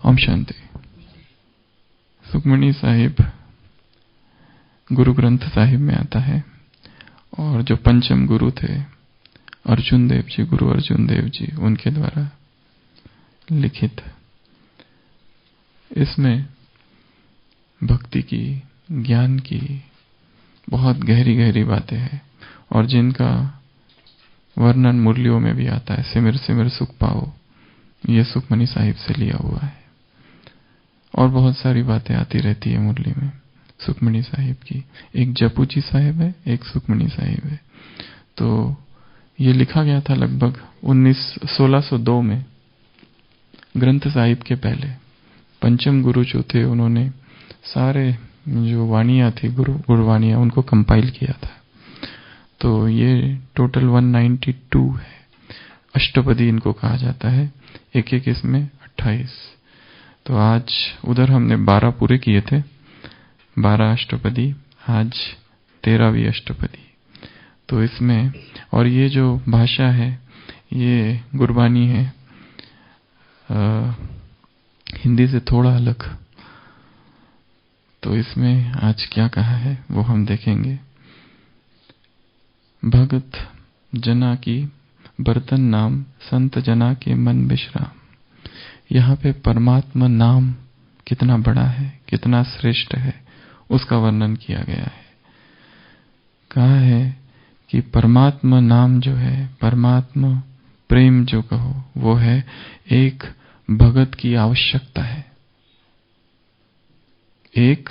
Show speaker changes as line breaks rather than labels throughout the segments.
ओम शांति। सुखमणि साहिब गुरु ग्रंथ साहिब में आता है और जो पंचम गुरु थे अर्जुन देव जी, गुरु अर्जुन देव जी, उनके द्वारा लिखित। इसमें भक्ति की, ज्ञान की बहुत गहरी गहरी बातें हैं और जिनका वर्णन मुरलियों में भी आता है। सिमर सिमर सुख पाओ, ये सुखमणि साहिब से लिया हुआ है। और बहुत सारी बातें आती रहती है मुरली में सुखमणि साहिब की। एक जपूजी साहिब है, एक सुखमणि साहिब है। तो ये लिखा गया था लगभग 1602 में, ग्रंथ साहिब के पहले। पंचम गुरु जो थे उन्होंने सारे जो वाणियाँ थी, गुरुवाणियाँ, उनको कंपाइल किया था। तो ये टोटल 192 है। अष्टपदी इनको कहा जाता है, एक एक इसमें 28। तो आज उधर हमने 12 पूरे किए थे, 12 अष्टपदी, आज 13वीं अष्टपदी। तो इसमें, और ये जो भाषा है ये गुरबानी है, हिंदी से थोड़ा अलग। तो इसमें आज क्या कहा है वो हम देखेंगे। भगत जना की बर्तन नाम, संत जना के मन विश्राम। यहाँ पे परमात्मा नाम कितना बड़ा है, कितना श्रेष्ठ है, उसका वर्णन किया गया है। कहा है कि परमात्मा नाम जो है, परमात्मा प्रेम जो कहो, वो है एक भगत की आवश्यकता है, एक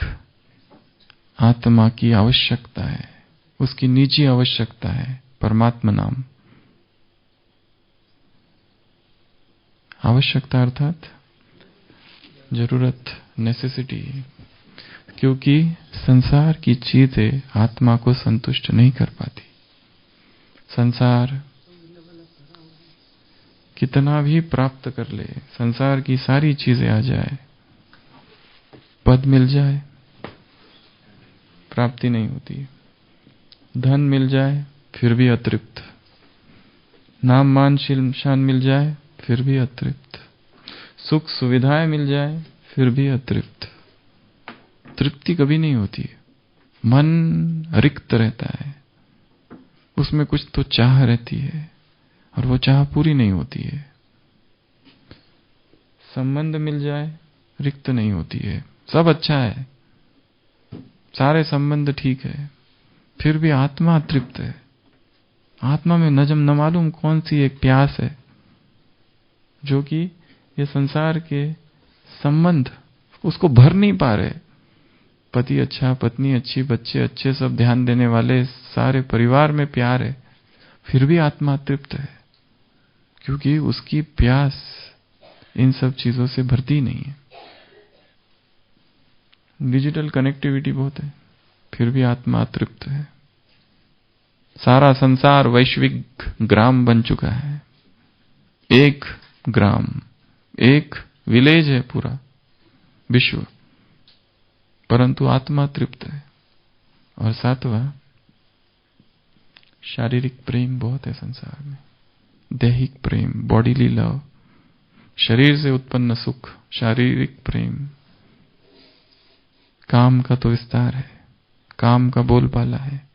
आत्मा की आवश्यकता है, उसकी निजी आवश्यकता है। परमात्मा नाम आवश्यकता अर्थात जरूरत, नेसेसिटी। क्योंकि संसार की चीजें आत्मा को संतुष्ट नहीं कर पाती। संसार कितना भी प्राप्त कर ले, संसार की सारी चीजें आ जाए, पद मिल जाए, प्राप्ति नहीं होती। धन मिल जाए फिर भी अतृप्त, नाम मान शान मिल जाए फिर भी अतृप्त, सुख सुविधाएं मिल जाए फिर भी अतृप्त। तृप्ति कभी नहीं होती है। मन रिक्त रहता है, उसमें कुछ तो चाह रहती है और वो चाह पूरी नहीं होती है। संबंध मिल जाए, रिक्त नहीं होती है। सब अच्छा है, सारे संबंध ठीक है, फिर भी आत्मा तृप्त है। आत्मा में न मालूम कौन सी एक प्यास है जो कि ये संसार के संबंध उसको भर नहीं पा रहे। पति अच्छा, पत्नी अच्छी, बच्चे अच्छे, सब ध्यान देने वाले, सारे परिवार में प्यार है, फिर भी आत्मा तृप्त है। क्योंकि उसकी प्यास इन सब चीजों से भरती नहीं है। डिजिटल कनेक्टिविटी बहुत है, फिर भी आत्मा तृप्त है। सारा संसार वैश्विक ग्राम बन चुका है। एक ग्राम, एक विलेज है पूरा विश्व, परंतु आत्मा तृप्त है। और सातवां, शारीरिक प्रेम बहुत है संसार में। दैहिक प्रेम, बॉडीली लव, शरीर से उत्पन्न सुख, शारीरिक प्रेम। काम का तो विस्तार है, काम का बोलबाला है।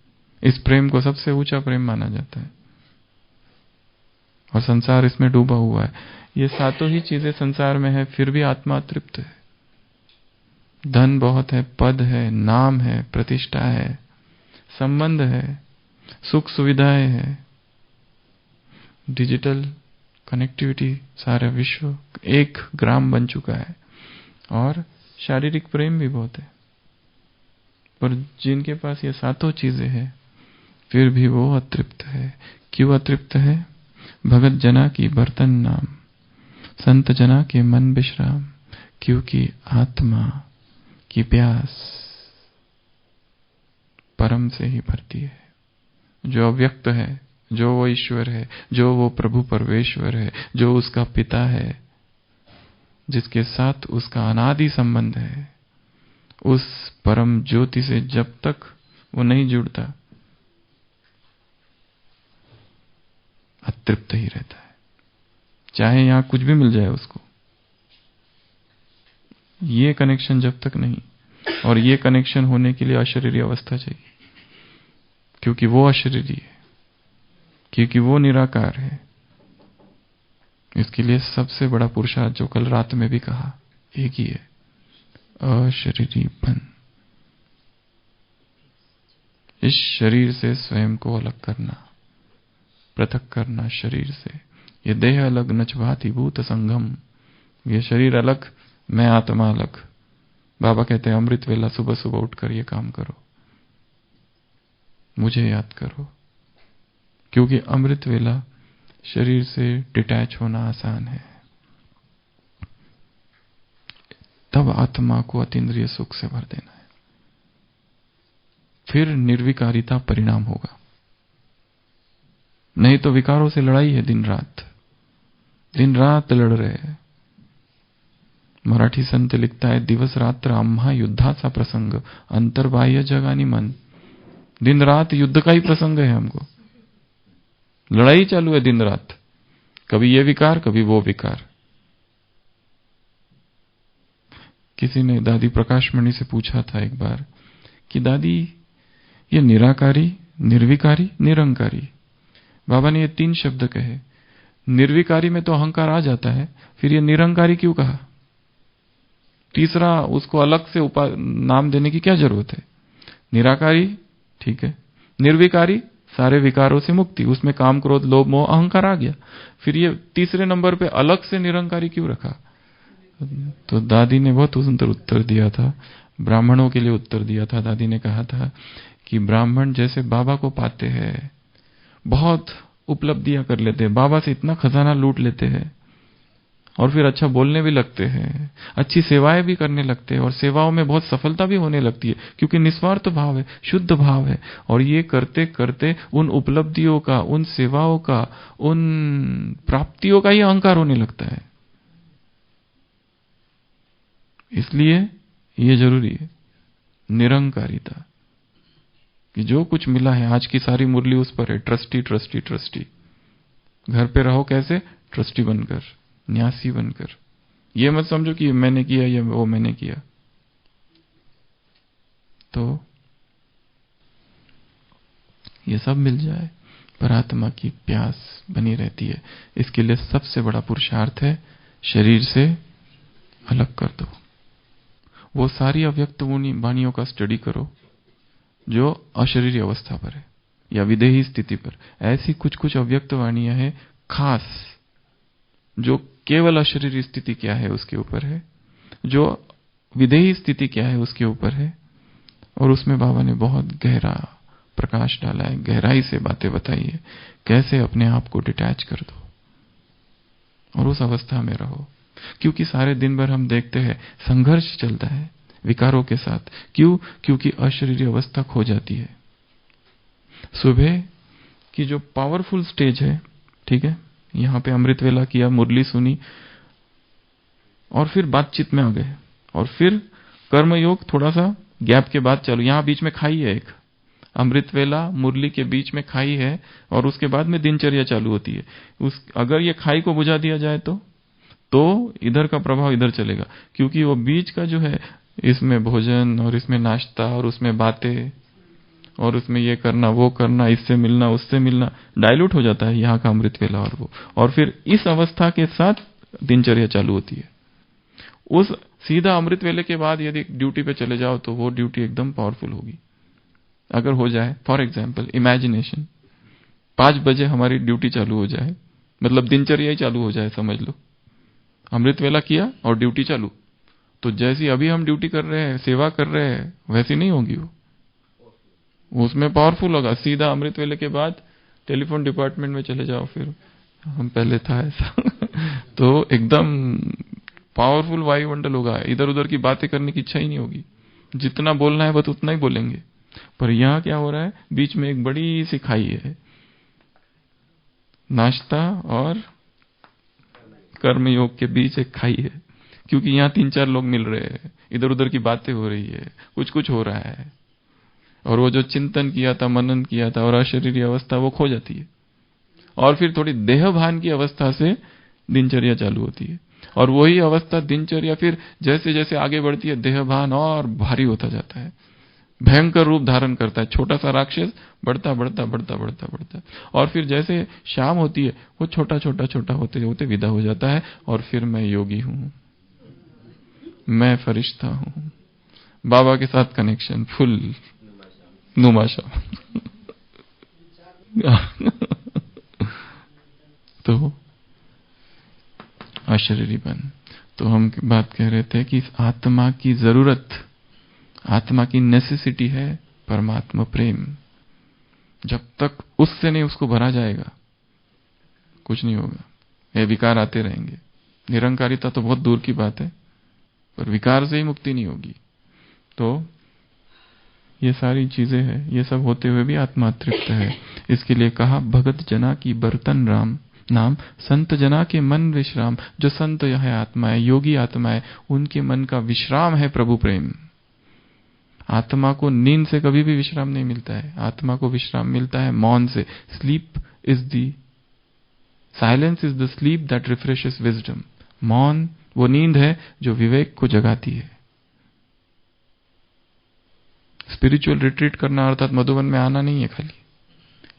इस प्रेम को सबसे ऊंचा प्रेम माना जाता है और संसार इसमें डूबा हुआ है। ये सातों ही चीजें संसार में है, फिर भी आत्मा तृप्त है। धन बहुत है, पद है, नाम है, प्रतिष्ठा है, संबंध है, सुख सुविधाएं है, डिजिटल कनेक्टिविटी, सारा विश्व एक ग्राम बन चुका है। और शारीरिक प्रेम भी बहुत है। पर जिनके पास ये सातों चीजें हैं फिर भी वो अतृप्त है। क्यों अतृप्त है? भगत जना की बर्तन नाम, संत जना के मन विश्राम। क्योंकि आत्मा की प्यास परम से ही भरती है। जो अव्यक्त है, जो वो ईश्वर है, जो वो प्रभु परमेश्वर है, जो उसका पिता है, जिसके साथ उसका अनादि संबंध है, उस परम ज्योति से जब तक वो नहीं जुड़ता, अतृप्त ही रहता है। चाहे यहां कुछ भी मिल जाए उसको, ये कनेक्शन जब तक नहीं, और ये कनेक्शन होने के लिए अशरीरी अवस्था चाहिए, क्योंकि वो अशरीरी है, क्योंकि वो निराकार है। इसके लिए सबसे बड़ा पुरुषार्थ जो कल रात में भी कहा एक ही है, अशरीरीपन। इस शरीर से स्वयं को अलग करना, पृथक करना शरीर से। ये देह अलग नच भाति भूत संगम, ये शरीर अलग, मैं आत्मा अलग। बाबा कहते हैं अमृत वेला सुबह सुबह उठकर ये काम करो, मुझे याद करो, क्योंकि अमृत वेला शरीर से डिटैच होना आसान है। तब आत्मा को अतीन्द्रिय सुख से भर देना है, फिर निर्विकारिता परिणाम होगा। नहीं तो विकारों से लड़ाई है, दिन रात दिन रात लड़ रहे हैं। मराठी संत लिखता है, दिवस रात्र आम्हा युद्धाचा प्रसंग, अंतर्बाह्य जगानी मन। दिन रात युद्ध का ही प्रसंग है, हमको लड़ाई चालू है दिन रात, कभी ये विकार कभी वो विकार। किसी ने दादी प्रकाशमणि से पूछा था एक बार कि दादी ये निराकारी, निर्विकारी, निरंकारी, बाबा ने ये 3 शब्द कहे। निर्विकारी में तो अहंकार आ जाता है, फिर ये निरंकारी क्यों कहा? तीसरा उसको अलग से नाम देने की क्या जरूरत है? निराकारी ठीक है, निर्विकारी सारे विकारों से मुक्ति, उसमें काम क्रोध लोभ मोह अहंकार आ गया, फिर ये तीसरे नंबर पे अलग से निरंकारी क्यों रखा? तो दादी ने बहुत सुंदर उत्तर दिया था, ब्राह्मणों के लिए उत्तर दिया था। दादी ने कहा था कि ब्राह्मण जैसे बाबा को पाते हैं, बहुत उपलब्धियां कर लेते हैं, बाबा से इतना खजाना लूट लेते हैं, और फिर अच्छा बोलने भी लगते हैं, अच्छी सेवाएं भी करने लगते हैं, और सेवाओं में बहुत सफलता भी होने लगती है, क्योंकि निस्वार्थ भाव है, शुद्ध भाव है। और ये करते करते उन उपलब्धियों का, उन सेवाओं का, उन प्राप्तियों का ही अहंकार होने लगता है। इसलिए ये जरूरी है निरंकारिता, कि जो कुछ मिला है आज की सारी मुरली उस पर है, ट्रस्टी ट्रस्टी ट्रस्टी। घर पे रहो कैसे? ट्रस्टी बनकर, न्यासी बनकर। ये मत समझो कि मैंने किया या वो मैंने किया। तो ये सब मिल जाए पर आत्मा की प्यास बनी रहती है। इसके लिए सबसे बड़ा पुरुषार्थ है शरीर से अलग कर दो। वो सारी अव्यक्त वाणियों का स्टडी करो जो अशरीरी अवस्था पर है या विदेही स्थिति पर। ऐसी कुछ कुछ अव्यक्त वाणियां हैं खास, जो केवल अशरीरी स्थिति क्या है उसके ऊपर है, जो विदेही स्थिति क्या है उसके ऊपर है। और उसमें बाबा ने बहुत गहरा प्रकाश डाला है, गहराई से बातें बताई है, कैसे अपने आप को डिटैच कर दो और उस अवस्था में रहो। क्योंकि सारे दिन भर हम देखते हैं संघर्ष चलता है विकारों के साथ। क्यों? क्योंकि अशरीरी अवस्था खो जाती है। सुबह की जो पावरफुल स्टेज है, ठीक है, यहां पे अमृत वेला किया, मुरली सुनी और फिर बातचीत में आ गए, और फिर कर्मयोग थोड़ा सा गैप के बाद चालू। यहां बीच में खाई है, एक अमृत वेला मुरली के बीच में खाई है, और उसके बाद में दिनचर्या चालू होती है। अगर ये खाई को बुझा दिया जाए तो इधर का प्रभाव इधर चलेगा, क्योंकि वो बीच का जो है, इसमें भोजन और इसमें नाश्ता और उसमें बातें और उसमें ये करना वो करना, इससे मिलना उससे मिलना, डाइल्यूट हो जाता है यहाँ का अमृत वेला और वो। और फिर इस अवस्था के साथ दिनचर्या चालू होती है। उस सीधा अमृत वेले के बाद यदि ड्यूटी पे चले जाओ तो वो ड्यूटी एकदम पावरफुल होगी। अगर हो जाए फॉर एग्जाम्पल इमेजिनेशन 5 बजे हमारी ड्यूटी चालू हो जाए, मतलब दिनचर्या ही चालू हो जाए, समझ लो अमृत वेला किया और ड्यूटी चालू, तो जैसी अभी हम ड्यूटी कर रहे हैं, सेवा कर रहे हैं, वैसी नहीं होगी वो, उसमें पावरफुल होगा। सीधा अमृत वेले के बाद टेलीफोन डिपार्टमेंट में चले जाओ, फिर हम पहले था ऐसा तो एकदम पावरफुल वायुमंडल होगा, इधर उधर की बातें करने की इच्छा ही नहीं होगी, जितना बोलना है बस उतना ही बोलेंगे। पर यहां क्या हो रहा है, बीच में एक बड़ी सी खाई है, नाश्ता और कर्मयोग के बीच एक खाई है, क्योंकि यहां 3-4 लोग मिल रहे हैं, इधर उधर की बातें हो रही है, कुछ कुछ हो रहा है, और वो जो चिंतन किया था, मनन किया था और अशरीरी अवस्था वो खो जाती है, और फिर थोड़ी देह भान की अवस्था से दिनचर्या चालू होती है। और वही अवस्था दिनचर्या फिर जैसे जैसे आगे बढ़ती है, देहभान और भारी होता जाता है, भयंकर रूप धारण करता है। छोटा सा राक्षस बढ़ता बढ़ता बढ़ता बढ़ता बढ़ता, और फिर जैसे शाम होती है वो छोटा छोटा छोटा होते होते विदा हो जाता है। और फिर मैं योगी हूं, मैं फरिश्ता हूं, बाबा के साथ कनेक्शन फुल, नुमाशा। तो अशरीरीपन। तो हम बात कह रहे थे कि इस आत्मा की जरूरत, आत्मा की नेसेसिटी है परमात्मा प्रेम। जब तक उससे नहीं उसको भरा जाएगा कुछ नहीं होगा, ये विकार आते रहेंगे। निरंकारिता तो बहुत दूर की बात है, पर विकार से ही मुक्ति नहीं होगी। तो ये सारी चीजें हैं, ये सब होते हुए भी आत्मा तृप्त है। इसके लिए कहा भगत जना की बर्तन राम नाम, संत जना के मन विश्राम। जो संत यह आत्मा है, योगी आत्मा है, उनके मन का विश्राम है प्रभु प्रेम। आत्मा को नींद से कभी भी विश्राम नहीं मिलता है, आत्मा को विश्राम मिलता है मौन से। Sleep is the silence is the sleep that refreshes wisdom. मौन वो नींद है जो विवेक को जगाती है। स्पिरिचुअल रिट्रीट करना अर्थात मधुबन में आना नहीं है खाली,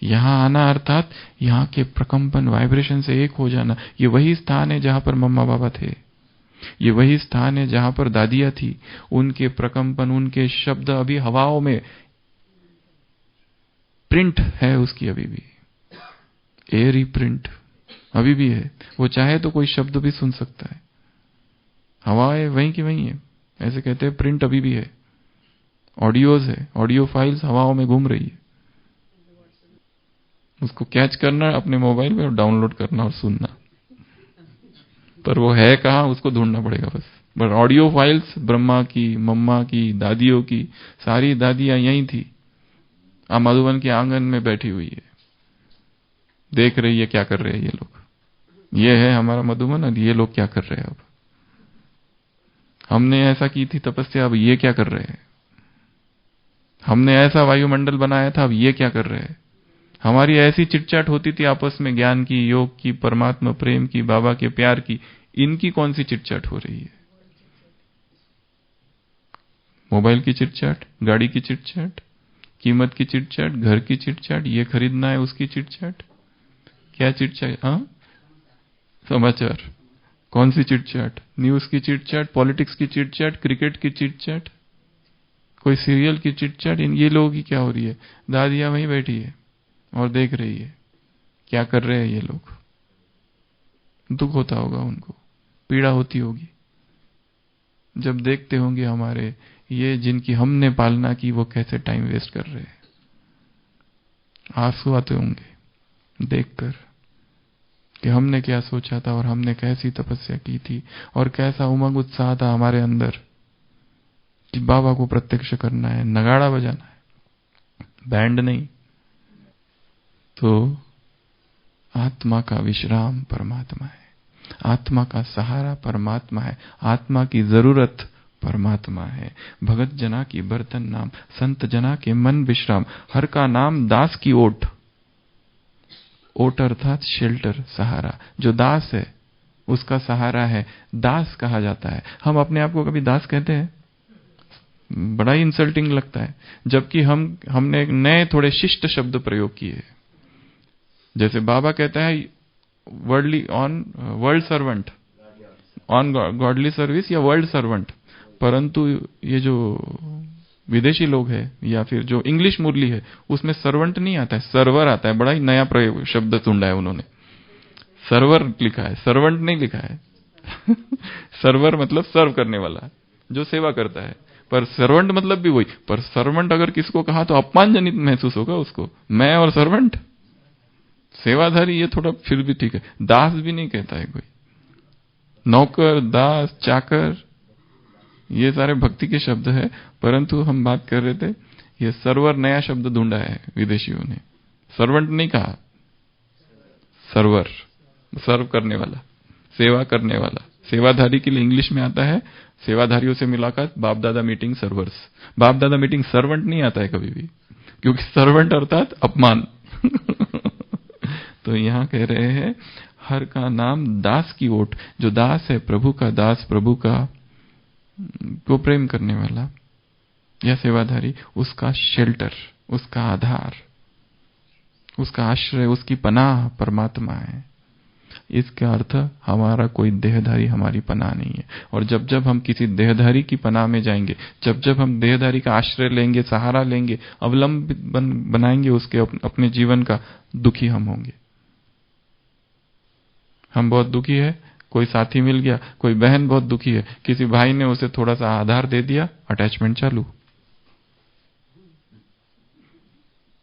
यहां आना अर्थात यहां के प्रकंपन वाइब्रेशन से एक हो जाना। ये वही स्थान है जहां पर मम्मा बाबा थे, ये वही स्थान है जहां पर दादियां थी। उनके प्रकंपन, उनके शब्द अभी हवाओं में प्रिंट है उसकी, अभी भी एयरी प्रिंट अभी भी है। वो चाहे तो कोई शब्द भी सुन सकता है, हवाएं वहीं की वहीं है। ऐसे कहते हैं प्रिंट अभी भी है, ऑडियोज है, ऑडियो फाइल्स हवाओं में घूम रही है। उसको कैच करना अपने मोबाइल में और डाउनलोड करना और सुनना, पर वो है कहां उसको ढूंढना पड़ेगा बस। पर ऑडियो फाइल्स ब्रह्मा की, मम्मा की, दादियों की, सारी दादियां यहीं थी, मधुबन के आंगन में बैठी हुई है, देख रही है क्या कर रहे हैं ये लोग। ये है हमारा मधुबन और ये लोग क्या कर रहे हैं। अब हमने ऐसा की थी तपस्या, अब ये क्या कर रहे हैं। हमने ऐसा वायुमंडल बनाया था, अब ये क्या कर रहे हैं। हमारी ऐसी चिटचाट होती थी आपस में, ज्ञान की, योग की, परमात्मा प्रेम की, बाबा के प्यार की। इनकी कौन सी चिटचाट हो रही है। मोबाइल की चिटचाट, गाड़ी की चिटचाट, कीमत की चिटचाट, घर की चिटचाट, ये खरीदना है उसकी चिटचाट, क्या चिटचाट। हाँ, समाचार, कौन सी चिटचाट, न्यूज की चिटचाट, पॉलिटिक्स की चिटचाट, क्रिकेट की चिटचाट, कोई सीरियल की चिटचाट। इन ये लोगों की क्या हो रही है। दादियां वहीं बैठी है और देख रही है क्या कर रहे हैं ये लोग। दुख होता होगा उनको, पीड़ा होती होगी जब देखते होंगे हमारे ये जिनकी हमने पालना की वो कैसे टाइम वेस्ट कर रहे हैं। आंसू आते होंगे देखकर कि हमने क्या सोचा था और हमने कैसी तपस्या की थी और कैसा उमंग उत्साह था हमारे अंदर कि बाबा को प्रत्यक्ष करना है, नगाड़ा बजाना है, बैंड नहीं। तो आत्मा का विश्राम परमात्मा है, आत्मा का सहारा परमात्मा है, आत्मा की जरूरत परमात्मा है। भगत जना की बर्तन नाम, संत जना के मन विश्राम। हर का नाम दास की ओट, ओट अर्थात शेल्टर, सहारा। जो दास है उसका सहारा है, दास कहा जाता है। हम अपने आप को कभी दास कहते हैं, बड़ा ही इंसल्टिंग लगता है, जबकि हमने एक नए थोड़े शिष्ट शब्द प्रयोग किए। जैसे बाबा कहता है worldly on world servant, on godly service या वर्ल्ड सर्वेंट, परंतु ये जो विदेशी लोग हैं या फिर जो इंग्लिश मुरली है उसमें सर्वेंट नहीं आता है, सर्वर आता है। बड़ा ही नया प्रयोग शब्द ढूंढा है उन्होंने, सर्वर लिखा है, सर्वेंट नहीं लिखा है। सर्वर मतलब सर्व करने वाला, जो सेवा करता है, पर सर्वेंट मतलब भी वही। पर सर्वेंट अगर किसको कहा तो अपमानजनित महसूस होगा उसको, मैं और सर्वेंट, सेवाधारी, ये थोड़ा फिर भी ठीक है। दास भी नहीं कहता है कोई, नौकर, दास, चाकर, ये सारे भक्ति के शब्द है। परंतु हम बात कर रहे थे, ये सर्वर नया शब्द ढूंढा है विदेशियों ने, सर्वेंट नहीं कहा, सर्वर, सर्व करने वाला, सेवा करने वाला। सेवाधारी के लिए इंग्लिश में आता है, सेवाधारियों से मुलाकात, बाप दादा मीटिंग सर्वर्स। बाप दादा मीटिंग सर्वेंट नहीं आता है कभी भी, क्योंकि सर्वेंट अर्थात अपमान। तो यहां कह रहे हैं हर का नाम दास की ओट। जो दास है, प्रभु का दास, प्रभु का को प्रेम करने वाला या सेवाधारी, उसका शेल्टर, उसका आधार, उसका आश्रय, उसकी पनाह परमात्मा है। इसका अर्थ हमारा कोई देहधारी हमारी पनाह नहीं है। और जब जब हम किसी देहधारी की पनाह में जाएंगे, जब जब हम देहधारी का आश्रय लेंगे, सहारा लेंगे, अवलंबित बनाएंगे उसके अपने जीवन का, दुखी हम होंगे। हम बहुत दुखी है, कोई साथी मिल गया, कोई बहन बहुत दुखी है, किसी भाई ने उसे थोड़ा सा आधार दे दिया, अटैचमेंट चालू।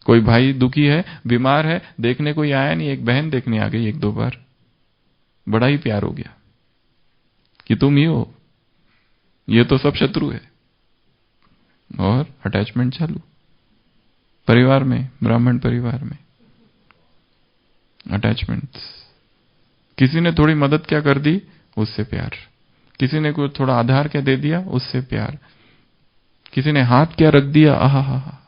कोई भाई दुखी है, बीमार है, देखने कोई आया नहीं, एक बहन देखने आ गई एक दो बार, बड़ा ही प्यार हो गया कि तुम ही हो, ये तो सब शत्रु है, और अटैचमेंट चालू। परिवार में, ब्राह्मण परिवार में अटैचमेंट्स। किसी ने थोड़ी मदद क्या कर दी, उससे प्यार। किसी ने कोई थोड़ा आधार क्या दे दिया, उससे प्यार। किसी ने हाथ क्या रख दिया, आहा,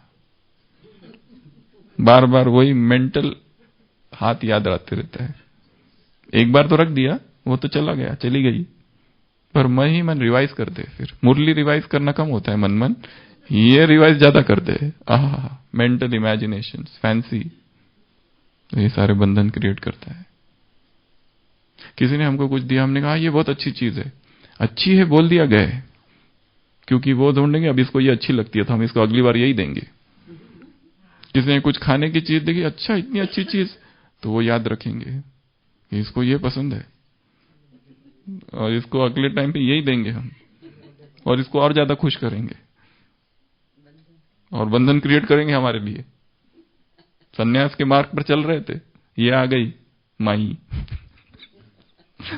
बार बार वही मेंटल हाथ याद आते रहता है। एक बार तो रख दिया, वो तो चला गया, चली गई, पर मन ही मन रिवाइज करते। फिर मुरली रिवाइज करना कम होता है, मन मन ये रिवाइज ज्यादा करते हैं। आहा, मेंटल इमेजिनेशन, फैंसी, ये सारे बंधन क्रिएट करता है। किसी ने हमको कुछ दिया, हमने कहा ये बहुत अच्छी चीज है, अच्छी है बोल दिया, गए, क्योंकि वो ढूंढेंगे अब इसको ये अच्छी लगती है तो हम इसको अगली बार यही देंगे। किसी ने कुछ खाने की चीज देखी, अच्छा इतनी अच्छी चीज, तो वो याद रखेंगे कि इसको ये पसंद है और इसको अगले टाइम पे यही देंगे हम, और इसको और ज्यादा खुश करेंगे और बंधन क्रिएट करेंगे हमारे लिए। सन्यास के मार्ग पर चल रहे थे, ये आ गई माई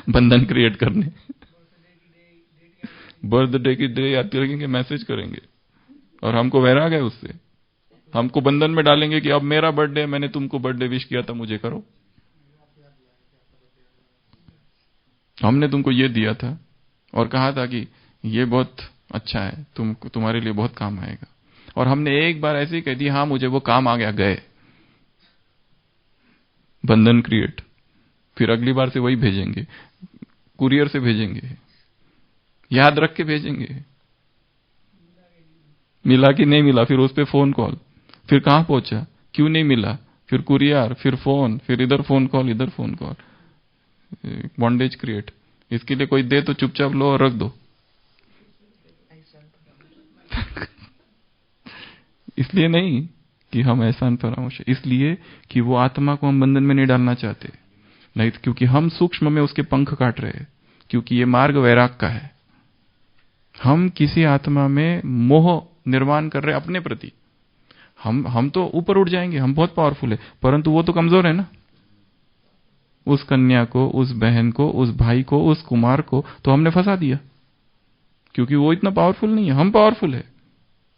बंधन क्रिएट करने। बर्थडे की डे याद करेंगे, मैसेज करेंगे, और हमको वैराग है उससे, हमको बंधन में डालेंगे कि अब मेरा बर्थडे, मैंने तुमको बर्थडे विश किया था, मुझे करो, हमने तुमको ये दिया था और कहा था कि ये बहुत अच्छा है, तुम्हारे लिए बहुत काम आएगा, और हमने एक बार ऐसे ही कह दिया, हाँ मुझे वो काम आ गया, गए, बंधन क्रिएट। फिर अगली बार से वही भेजेंगे, कुरियर से भेजेंगे, याद रख के भेजेंगे, मिला कि नहीं मिला, फिर उस पे फोन कॉल, फिर कहां पहुंचा, क्यों नहीं मिला, फिर कुरियर, फिर फोन, फिर इधर फोन कॉल, इधर फोन कॉल, बॉन्डेज क्रिएट। इसके लिए कोई दे तो चुपचाप लो और रख दो। इसलिए नहीं कि हम एहसान फरामोश, इसलिए कि वो आत्मा को हम बंधन में नहीं डालना चाहते, नहीं, क्योंकि हम सूक्ष्म में उसके पंख काट रहे हैं, क्योंकि ये मार्ग वैराग का है। हम किसी आत्मा में मोह निर्माण कर रहे अपने प्रति। हम तो ऊपर उठ जाएंगे, हम बहुत पावरफुल है, परंतु वो तो कमजोर है ना। उस कन्या को, उस बहन को, उस भाई को, उस कुमार को तो हमने फंसा दिया, क्योंकि वो इतना पावरफुल नहीं है, हम पावरफुल है।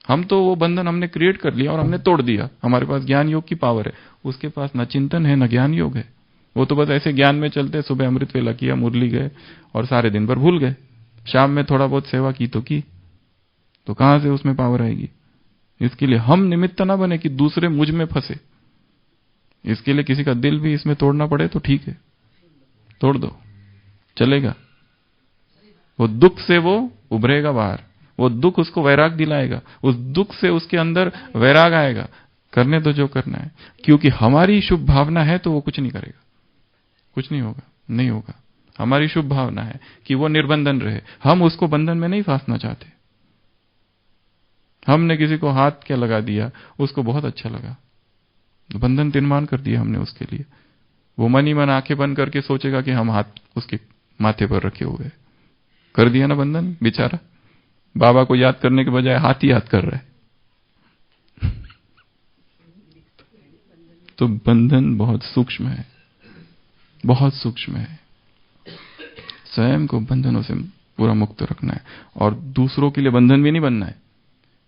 हम तो वो बंधन हमने क्रिएट कर लिया और हमने तोड़ दिया। हमारे पास ज्ञान योग की पावर है, उसके पास न चिंतन है न ज्ञान योग है। वो तो बस ऐसे ज्ञान में चलते, सुबह अमृत वेला किया, मुरली गए और सारे दिन भर भूल गए। शाम में थोड़ा बहुत सेवा की तो कहां से उसमें पावर आएगी। इसके लिए हम निमित्त ना बने कि दूसरे मुझ में फंसे। इसके लिए किसी का दिल भी इसमें तोड़ना पड़े तो ठीक है, तोड़ दो, चलेगा। वो दुख से वो उभरेगा बाहर, वो दुख उसको वैराग दिलाएगा, उस दुख से उसके अंदर वैराग आएगा। करने दो जो करना है, क्योंकि हमारी शुभ भावना है तो वो कुछ नहीं करेगा, कुछ नहीं होगा, नहीं होगा। हमारी शुभ भावना है कि वो निर्बंधन रहे, हम उसको बंधन में नहीं फांसना चाहते। हमने किसी को हाथ क्या लगा दिया, उसको बहुत अच्छा लगा, बंधन निर्माण कर दिया हमने उसके लिए। वो मन ही मन आंखें बंद करके सोचेगा कि हम हाथ उसके माथे पर रखे हुए, कर दिया ना बंधन। बेचारा बाबा को याद करने के बजाय हाथ ही याद कर रहा है। तो बंधन बहुत सूक्ष्म है, बहुत सूक्ष्म है। स्वयं को बंधनों से पूरा मुक्त रखना है, और दूसरों के लिए बंधन भी नहीं बनना है।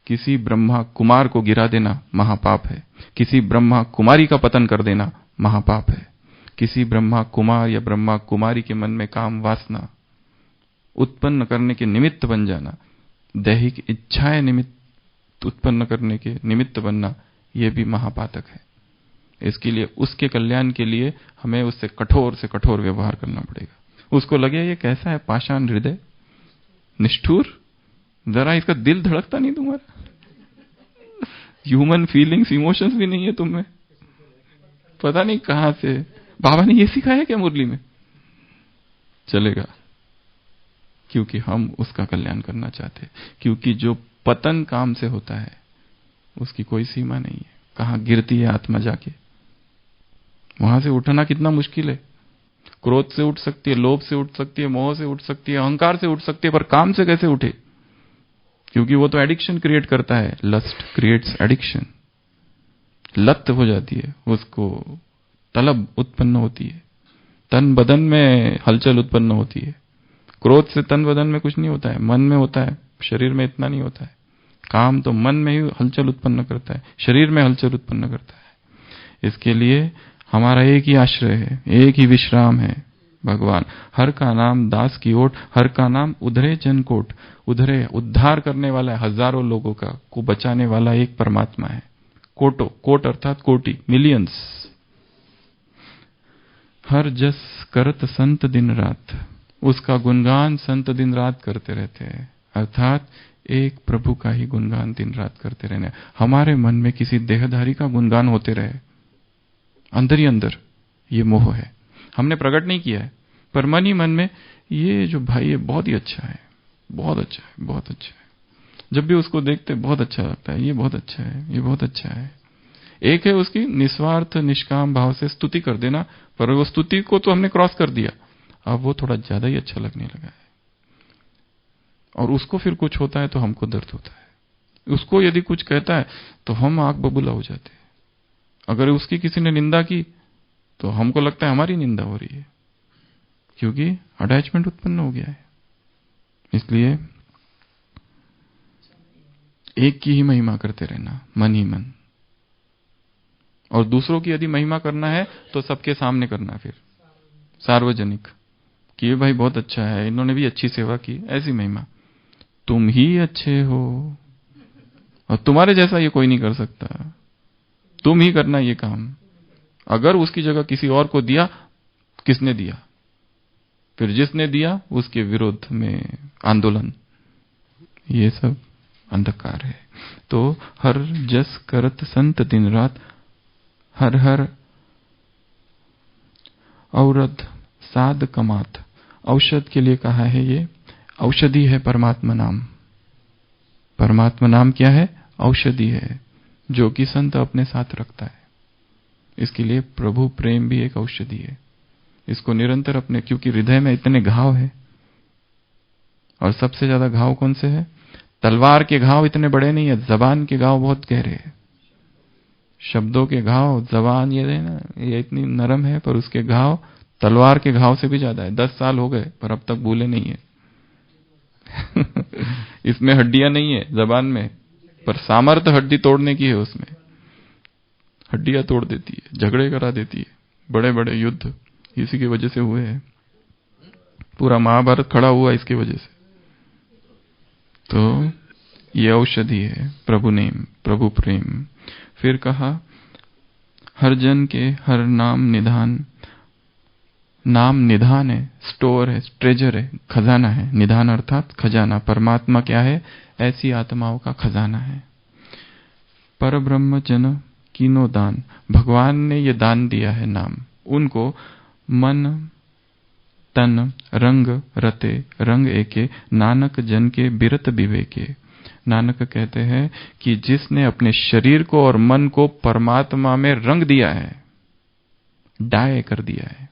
किसी ब्रह्मा कुमार को गिरा देना महापाप है, किसी ब्रह्मा कुमारी का पतन कर देना महापाप है। किसी ब्रह्मा कुमार या ब्रह्मा कुमारी के मन में काम वासना उत्पन्न करने के निमित्त बन जाना, दैहिक इच्छाएं निमित्त उत्पन्न करने के निमित्त बनना, यह भी महापातक है। इसके लिए, उसके कल्याण के लिए हमें उससे कठोर से कठोर व्यवहार करना पड़ेगा। उसको लगे ये कैसा है पाषाण हृदय, निष्ठुर, जरा इसका दिल धड़कता नहीं तुम्हारा, ह्यूमन फीलिंग्स इमोशंस भी नहीं है तुम्हें, पता नहीं कहां से बाबा ने ये सिखाया क्या मुरली में, चलेगा। क्योंकि हम उसका कल्याण करना चाहते हैं। क्योंकि जो पतन काम से होता है उसकी कोई सीमा नहीं है, कहां गिरती है आत्मा जाके, वहां से उठना कितना मुश्किल है। क्रोध से उठ सकती है, लोभ से उठ सकती है, मोह से उठ सकती है, अहंकार से उठ सकती है, पर काम से कैसे उठे? क्योंकि वो तो एडिक्शन क्रिएट करता है। लस्ट क्रिएट्स एडिक्शन, लत हो जाती है, उसको तलब उत्पन्न होती है, तन बदन में हलचल उत्पन्न होती है। क्रोध से तन बदन में कुछ नहीं होता है, मन में होता है, शरीर में इतना नहीं होता है। काम तो मन में ही हलचल उत्पन्न करता है, शरीर में हलचल उत्पन्न करता है। इसके लिए हमारा एक ही आश्रय है, एक ही विश्राम है, भगवान। हर का नाम दास की ओट, हर का नाम उधरे जन कोट। उधरे उद्धार करने वाला है, हजारों लोगों का को बचाने वाला एक परमात्मा है। कोटो, कोट अर्थात कोटि, मिलियंस। हर जस करत संत दिन रात, उसका गुणगान संत दिन रात करते रहते हैं। अर्थात एक प्रभु का ही गुणगान दिन रात करते रहने। हमारे मन में किसी देहधारी का गुणगान होते रहे, अंदर ही अंदर ये मोह है, हमने प्रकट नहीं किया है, पर मन ही मन में ये जो भाई है बहुत ही अच्छा है, बहुत अच्छा है, बहुत अच्छा है। जब भी उसको देखते बहुत अच्छा लगता है, ये बहुत अच्छा है, ये बहुत अच्छा है। एक है उसकी निस्वार्थ निष्काम भाव से स्तुति कर देना, पर वो स्तुति को तो हमने क्रॉस कर दिया, अब वो थोड़ा ज्यादा ही अच्छा लगने लगा है। और उसको फिर कुछ होता है तो हमको दर्द होता है। उसको यदि कुछ कहता है तो हम आंख बबूला हो जाते हैं। अगर उसकी किसी ने निंदा की तो हमको लगता है हमारी निंदा हो रही है, क्योंकि अटैचमेंट उत्पन्न हो गया है। इसलिए एक की ही महिमा करते रहना, मन ही मन। और दूसरों की यदि महिमा करना है तो सबके सामने करना, फिर सार्वजनिक, कि ये भाई बहुत अच्छा है, इन्होंने भी अच्छी सेवा की, ऐसी महिमा। तुम ही अच्छे हो और तुम्हारे जैसा ये कोई नहीं कर सकता, तुम ही करना ये काम। अगर उसकी जगह किसी और को दिया, किसने दिया? फिर जिसने दिया उसके विरोध में आंदोलन, ये सब अंधकार है। तो हर जस करत संत दिन रात, हर हर औरध साध कमात। औषध के लिए कहा है, ये औषधि है परमात्मा नाम। परमात्मा नाम क्या है? औषधि है, जो कि संत अपने साथ रखता है। इसके लिए प्रभु प्रेम भी एक औषधि है। इसको निरंतर अपने, क्योंकि हृदय में इतने घाव है, और सबसे ज्यादा घाव कौन से है? तलवार के घाव इतने बड़े नहीं है, जबान के घाव बहुत गहरे हैं। शब्दों के घाव, जबान ये है ना, ये इतनी नरम है, पर उसके घाव तलवार के घाव से भी ज्यादा है। 10 साल हो गए पर अब तक भूले नहीं है। इसमें हड्डियां नहीं है जबान में, पर सामर्थ्य हड्डी तोड़ने की है उसमें। हड्डियां तोड़ देती है, झगड़े करा देती है, बड़े बड़े युद्ध इसी की वजह से हुए हैं। पूरा महाभारत खड़ा हुआ इसकी वजह से। तो ये औषधि है प्रभु नेम, प्रभु प्रेम। फिर कहा हर जन के हर नाम निधान। नाम निधान है, स्टोर है, ट्रेजर है, खजाना है। निधान अर्थात खजाना। परमात्मा क्या है? ऐसी आत्माओं का खजाना है। पर ब्रह्म जन कीनो दान। भगवान ने ये दान दिया है नाम। उनको मन तन रंग रते, रंग एके, नानक जन के बिरत विवेके। नानक कहते हैं कि जिसने अपने शरीर को और मन को परमात्मा में रंग दिया है, डाय कर दिया है,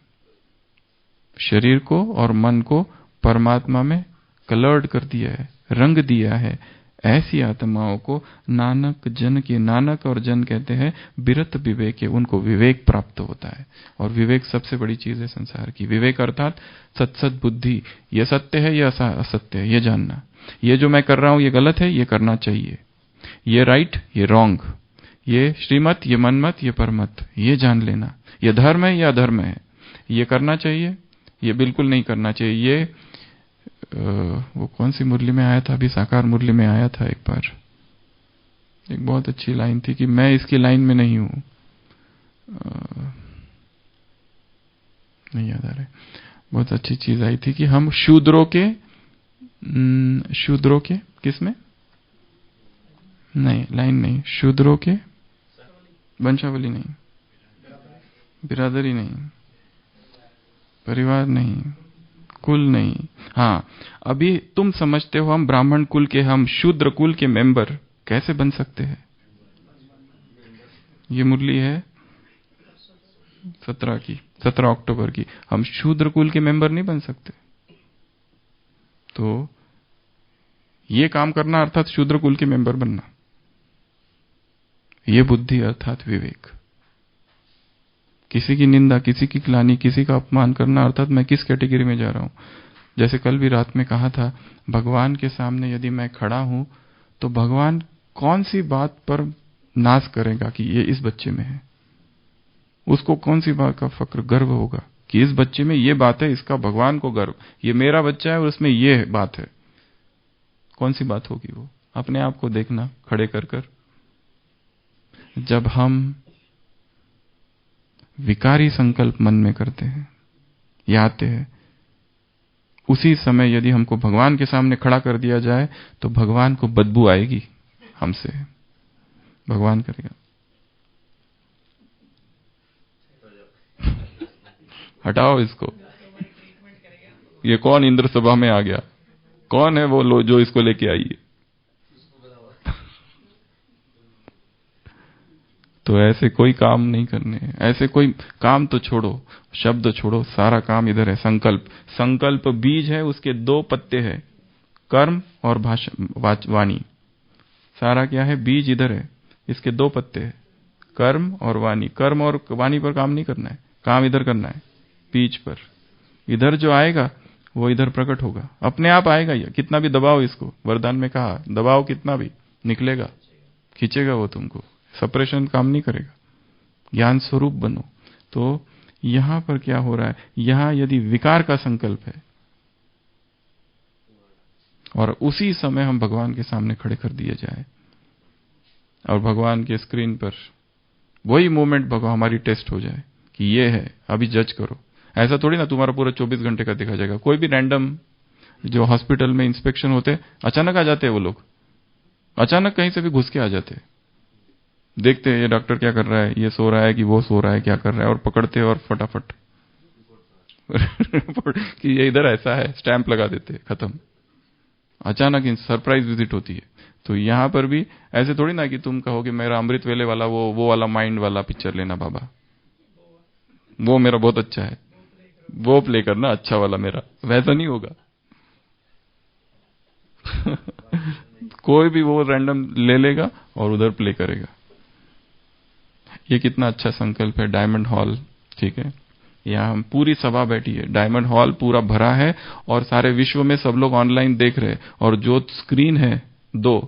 शरीर को और मन को परमात्मा में कलर्ड कर दिया है, रंग दिया है, ऐसी आत्माओं को नानक जन के, नानक और जन कहते हैं बिरत विवेक है। उनको विवेक प्राप्त होता है। और विवेक सबसे बड़ी चीज है संसार की। विवेक अर्थात सत्सत बुद्धि, ये सत्य है, ये असत्य है, ये जानना। ये जो मैं कर रहा हूं ये गलत है, ये करना चाहिए, ये राइट, ये रॉन्ग, ये श्रीमत, ये मनमत, ये परमत, ये जान लेना। ये धर्म है, ये अधर्म है, ये करना चाहिए, ये बिल्कुल नहीं करना चाहिए। ये वो कौन सी मुरली में आया था? अभी साकार मुरली में आया था एक बार, एक बहुत अच्छी लाइन थी कि मैं इसकी लाइन में नहीं हूं, नहीं याद आ रहा। बहुत अच्छी चीज आई थी कि हम शूद्रों के किसमें, नहीं लाइन नहीं, शूद्रों के वंशावली नहीं, बिरादरी नहीं, परिवार नहीं, कुल नहीं। हाँ, अभी तुम समझते हो हम ब्राह्मण कुल के, हम शूद्र कुल के मेंबर कैसे बन सकते हैं? ये मुरली है 17 अक्टूबर की। हम शूद्र कुल के मेंबर नहीं बन सकते। तो ये काम करना अर्थात शूद्र कुल के मेंबर बनना, ये बुद्धि अर्थात विवेक। किसी की निंदा, किसी की ग्लानि, किसी का अपमान करना अर्थात मैं किस कैटेगरी में जा रहा हूं। जैसे कल भी रात में कहा था, भगवान के सामने यदि मैं खड़ा हूं तो भगवान कौन सी बात पर नाश करेगा कि ये इस बच्चे में है? उसको कौन सी बात का फक्र, गर्व होगा कि इस बच्चे में ये बात है, इसका भगवान को गर्व, ये मेरा बच्चा है और उसमें ये बात है। कौन सी बात होगी वो? अपने आप को देखना खड़े कर कर। जब हम विकारी संकल्प मन में करते हैं या आते हैं, उसी समय यदि हमको भगवान के सामने खड़ा कर दिया जाए तो भगवान को बदबू आएगी हमसे। भगवान करेगा, हटाओ इसको, ये कौन इंद्र सभा में आ गया? कौन है वो लो जो इसको लेके आई है? तो ऐसे कोई काम नहीं करने हैं। ऐसे कोई काम तो छोड़ो, शब्द छोड़ो, सारा काम इधर है। संकल्प बीज है, उसके 2 पत्ते हैं, कर्म और वाणी। सारा क्या है? बीज इधर है, इसके 2 पत्ते हैं, कर्म और वाणी। कर्म और वाणी पर काम नहीं करना है, काम इधर करना है, बीज पर। इधर जो आएगा वो इधर प्रकट होगा, अपने आप आएगा। ये कितना भी दबाओ इसको, वरदान में कहा दबाओ कितना भी, निकलेगा, खींचेगा वो तुमको। सप्रेशन काम नहीं करेगा। ज्ञान स्वरूप बनो। तो यहां पर क्या हो रहा है? यहां यदि विकार का संकल्प है और उसी समय हम भगवान के सामने खड़े कर दिए जाए और भगवान के स्क्रीन पर वही मोमेंट भगवान हमारी टेस्ट हो जाए कि ये है, अभी जज करो। ऐसा थोड़ी ना तुम्हारा पूरा 24 घंटे का देखा जाएगा। कोई भी रैंडम जो हॉस्पिटल में इंस्पेक्शन होते, अचानक आ जाते हैं वो लोग, अचानक कहीं से भी घुस के आ जाते हैं। देखते हैं ये डॉक्टर क्या कर रहा है, ये सो रहा है कि वो सो रहा है, क्या कर रहा है, और पकड़ते हैं और फटाफट कि ये इधर ऐसा है, स्टैंप लगा देते हैं, खत्म। अचानक सरप्राइज विजिट होती है। तो यहां पर भी ऐसे थोड़ी ना कि तुम कहोगे मेरा अमृत वेले वाला वो वाला माइंड वाला पिक्चर लेना बाबा, वो मेरा बहुत अच्छा है, वो प्ले करना अच्छा वाला मेरा, वैसा नहीं होगा। कोई भी वो रैंडम ले लेगा और उधर प्ले करेगा। ये कितना अच्छा संकल्प है। डायमंड हॉल, ठीक है, यहाँ हम पूरी सभा बैठी है, डायमंड हॉल पूरा भरा है और सारे विश्व में सब लोग ऑनलाइन देख रहे हैं, और जो स्क्रीन है 2,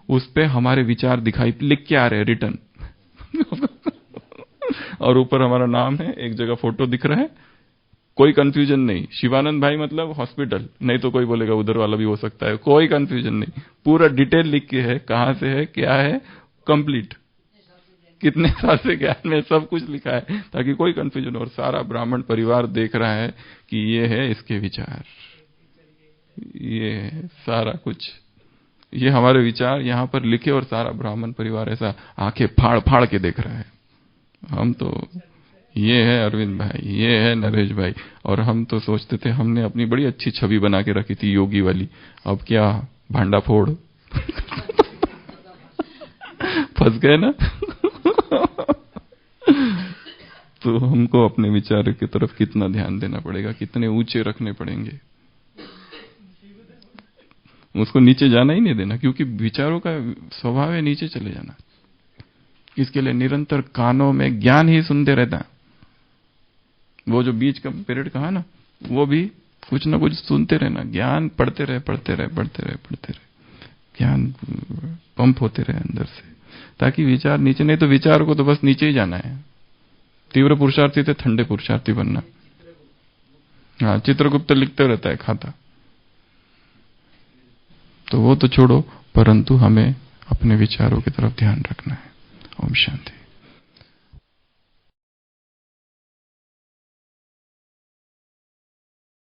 उस पे हमारे विचार दिखाई लिख के आ रहे हैं, रिटर्न और ऊपर हमारा नाम है, एक जगह फोटो दिख रहा है, कोई कंफ्यूजन नहीं। शिवानंद भाई मतलब हॉस्पिटल, नहीं तो कोई बोलेगा उधर वाला भी हो सकता है, कोई कंफ्यूजन नहीं, पूरा डिटेल लिख के है, कहां से है, क्या है, कंप्लीट, कितने साल से ज्ञान में, सब कुछ लिखा है, ताकि कोई कंफ्यूजन। और सारा ब्राह्मण परिवार देख रहा है कि ये है इसके विचार, ये है सारा कुछ, ये हमारे विचार यहां पर लिखे, और सारा ब्राह्मण परिवार ऐसा आंखें फाड़ फाड़ के देख रहा है। हम तो, ये है अरविंद भाई, ये है नरेश भाई, और हम तो सोचते थे हमने अपनी बड़ी अच्छी छवि बना के रखी थी योगी वाली, अब क्या भांडा फोड़ फंस गए ना। तो हमको अपने विचार की तरफ कितना ध्यान देना पड़ेगा, कितने ऊंचे रखने पड़ेंगे, उसको नीचे जाना ही नहीं देना, क्योंकि विचारों का स्वभाव है नीचे चले जाना। इसके लिए निरंतर कानों में ज्ञान ही सुनते रहता। वो जो बीच का पीरियड कहा ना, वो भी कुछ ना कुछ सुनते रहना, ज्ञान पढ़ते रहे, ज्ञान पंप होते रहे अंदर से, ताकि विचार नीचे, नहीं तो विचार को तो बस नीचे ही जाना है। तीव्र पुरुषार्थी थे, ठंडे पुरुषार्थी बनना। हाँ, चित्रगुप्त लिखते रहता है खाता, तो वो तो छोड़ो, परंतु हमें अपने विचारों की तरफ ध्यान रखना है। ओम शांति।